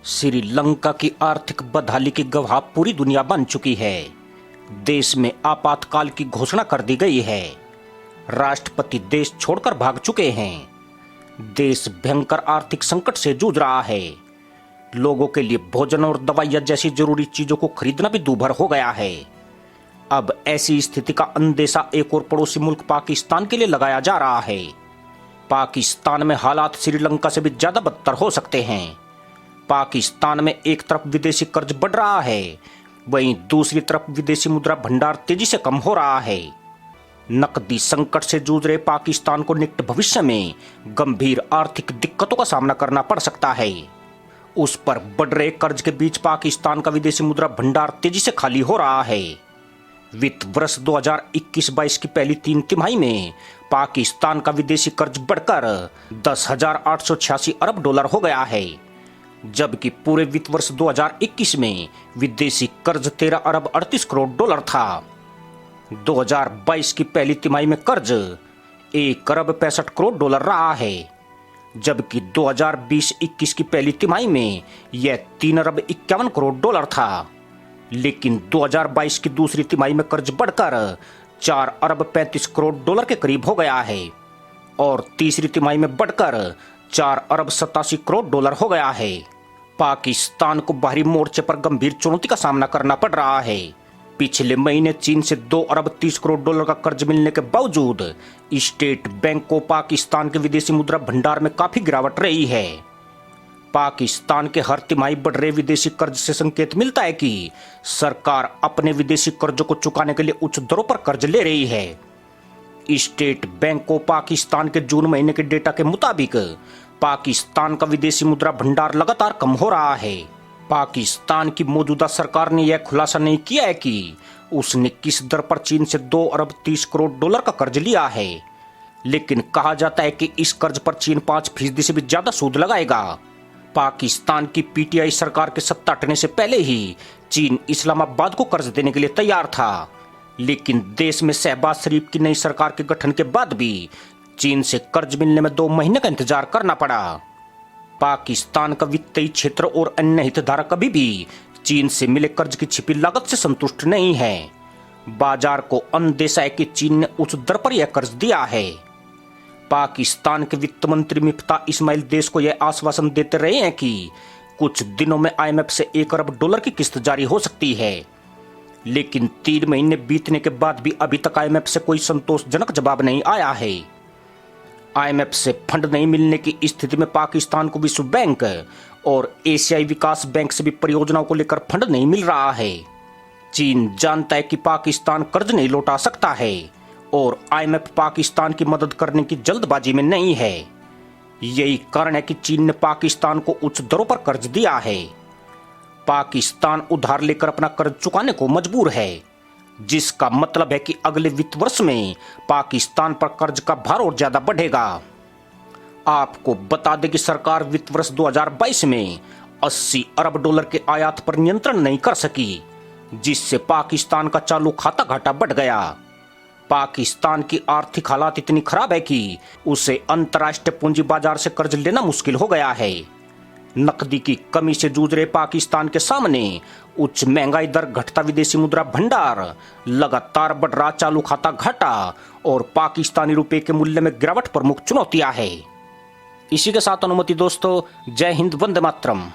श्रीलंका की आर्थिक बदहाली की गवाह पूरी दुनिया बन चुकी है। देश में आपातकाल की घोषणा कर दी गई है। राष्ट्रपति देश छोड़कर भाग चुके हैं। देश भयंकर आर्थिक संकट से जूझ रहा है। लोगों के लिए भोजन और दवाइयां जैसी जरूरी चीजों को खरीदना भी दूभर हो गया है। अब ऐसी स्थिति का अंदेशा एक और पड़ोसी मुल्क पाकिस्तान के लिए लगाया जा रहा है। पाकिस्तान में हालात श्रीलंका से भी ज्यादा बदतर हो सकते हैं। पाकिस्तान में एक तरफ विदेशी कर्ज बढ़ रहा है, वहीं दूसरी तरफ विदेशी मुद्रा भंडार तेजी से कम हो रहा है। नकदी संकट से जूझ रहे पाकिस्तान को निकट भविष्य में गंभीर आर्थिक दिक्कतों का सामना करना पड़ सकता है। उस पर बढ़ रहे कर्ज के बीच पाकिस्तान का विदेशी मुद्रा भंडार तेजी से खाली हो रहा है। वित्त वर्ष 2021-22 की पहली 3 तिमाही में पाकिस्तान का विदेशी कर्ज बढ़कर 10,886 अरब डॉलर हो गया है, जबकि पूरे वित्त वर्ष 2021 में विदेशी कर्ज 13 अरब 38 करोड़ डॉलर था। 2022 की पहली तिमाही में कर्ज 1 अरब 65 करोड़ डॉलर रहा है, जबकि 2020-21 की पहली तिमाही में यह 3 अरब 51 करोड़ डॉलर था। लेकिन 2022 की दूसरी तिमाही में कर्ज बढ़कर 4 अरब 35 करोड़ डॉलर के करीब हो गया है और तीसरी तिमाही में बढ़कर 4 अरब 87 करोड़ डॉलर हो गया है। पाकिस्तान को बाहरी मोर्चे पर गंभीर चुनौती का सामना करना पड़ रहा है। पिछले महीने चीन से 2 अरब 30 करोड़ डॉलर का कर्ज मिलने के बावजूद स्टेट बैंक को पाकिस्तान के विदेशी मुद्रा भंडार में काफी गिरावट रही है। पाकिस्तान के हर तिमाही बढ़ रहे विदेशी कर्ज से संकेत मिलता है कि सरकार अपने विदेशी कर्जों को चुकाने के लिए उच्च दरों पर कर्ज ले रही है। स्टेट बैंक को पाकिस्तान के जून महीने के डेटा के मुताबिक पाकिस्तान का विदेशी मुद्रा भंडार लगातार कम हो रहा है। पाकिस्तान की मौजूदा सरकार ने यह खुलासा नहीं किया है कि उसने किस दर पर चीन से 2 अरब 30 करोड़ डॉलर का कर्ज लिया है, लेकिन कहा जाता है कि इस कर्ज पर चीन 5% से भी ज्यादा सूद लगाएगा। पाकिस्तान की पीटीआई सरकार के सत्ता हटने से पहले ही चीन इस्लामाबाद को कर्ज देने के लिए तैयार था, लेकिन देश में शहबाज शरीफ की नई सरकार के गठन के बाद भी चीन से कर्ज मिलने में 2 महीने का इंतजार करना पड़ा। पाकिस्तान का वित्तीय क्षेत्र और अन्य हितधारक अभी भी चीन से मिले कर्ज की छिपी लागत से संतुष्ट नहीं है। बाजार को अंदेशा है कि चीन ने उच्च दर पर यह कर्ज दिया है। पाकिस्तान के वित्त मंत्री मिफ्ता इस्माइल देश को यह आश्वासन देते रहे हैं कि कुछ दिनों में आईएमएफ से 1 अरब डॉलर की किस्त जारी हो सकती है, लेकिन 3 महीने बीतने के बाद भी अभी तक आईएमएफ से कोई संतोषजनक जवाब नहीं आया है। आईएमएफ से फंड नहीं मिलने की स्थिति में पाकिस्तान को विश्व बैंक और एशियाई विकास बैंक से भी परियोजनाओं को लेकर फंड नहीं मिल रहा है। चीन जानता है कि पाकिस्तान कर्ज नहीं लौटा सकता है और आईएमएफ पाकिस्तान की मदद करने की जल्दबाजी में नहीं है। यही कारण है कि चीन ने पाकिस्तान को उच्च दरों पर कर्ज दिया है। पाकिस्तान उधार लेकर अपना कर्ज चुकाने को मजबूर है, जिसका मतलब है कि अगले वित्त वर्ष में पाकिस्तान पर कर्ज का भार और ज्यादा बढ़ेगा। आपको बता दें कि सरकार वित्त वर्ष 2022 में 80 अरब डॉलर के आयात पर नियंत्रण नहीं कर सकी, जिससे पाकिस्तान का चालू खाता घाटा बढ़ गया। पाकिस्तान की आर्थिक हालात इतनी खराब है कि उसे अंतर्राष्ट्रीय पूंजी बाजार से कर्ज लेना मुश्किल हो गया है। नकदी की कमी से जूझ रहे पाकिस्तान के सामने उच्च महंगाई दर, घटता विदेशी मुद्रा भंडार, लगातार बढ़ रहा चालू खाता घाटा और पाकिस्तानी रुपए के मूल्य में गिरावट प्रमुख चुनौतियां हैं। इसी के साथ अनुमति दोस्तों, जय हिंद, वंदे मातरम।